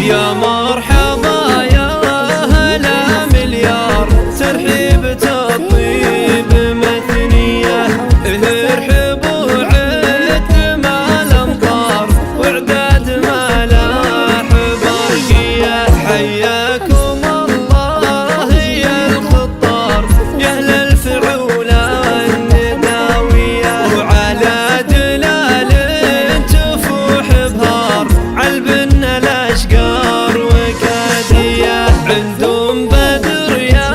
يا مرحبا يا هلا مليار، ترحيبة الطيب مثنية، ارحبوا عد ما الأمطار وعداد ملاح برقية. حياكم الله يا الخطار يا أهل الفعولة النداوية، وعلى دلال تفوح بهار علبن الأشقار وكادية. عندهم بدر يا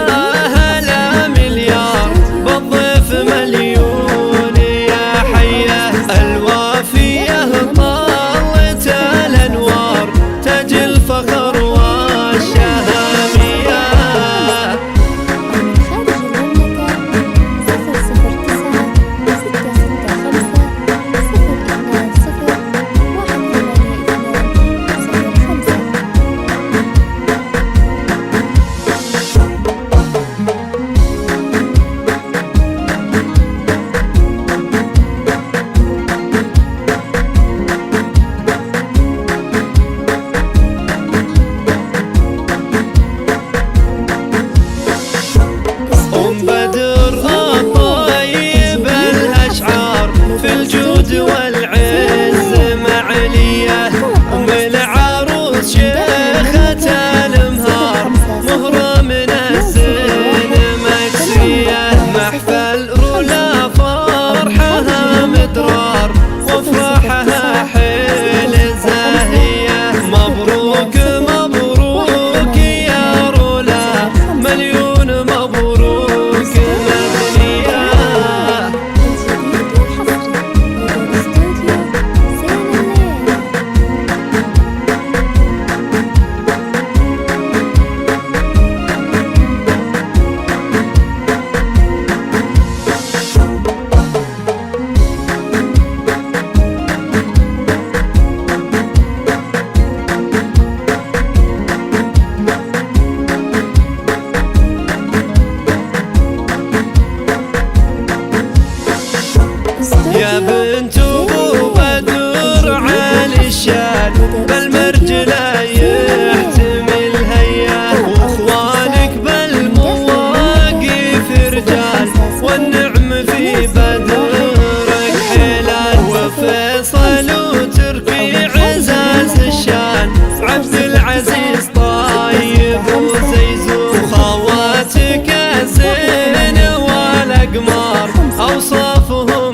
هلا مليار، بالضيف مليون يا حية، الوافية طالت الأنوار تاج الفخر والشهامية. والعز معلية، أم العروس شيخة الأمهار، مهرة من الزين مكسية، محفل رولا فرحها مدرار وافراحها حيل زاهية. مبروك مبروك يا رولا، مليون مبروك مدنية. يا بنت ابو بدر علي الشال، بالمرجله يحتمل هيا، واخوانك بالمواقف رجال، والنعم في بدرك حلال، وفيصل وتركي عزاز الشان، عبد العزيز طيب وزيزو، خواتك الزين والاقمار اوصافهم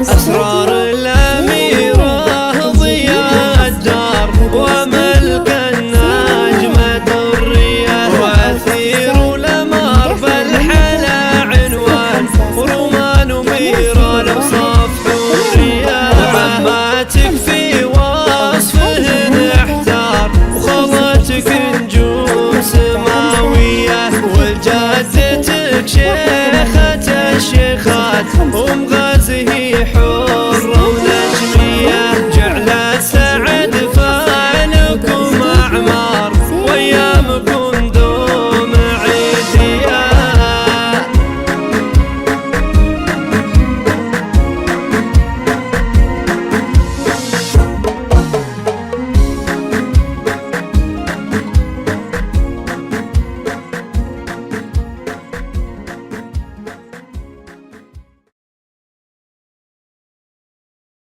أسرار الأميرة ضياء الدار، وملك النجمة درية، وأثير الأمار بالحلا عنوان، ورومان وميران وصف حورية، وعماتك في وصفهن احتار، وخالاتك نجوم سماوية، وجدتك شيخة الشيخات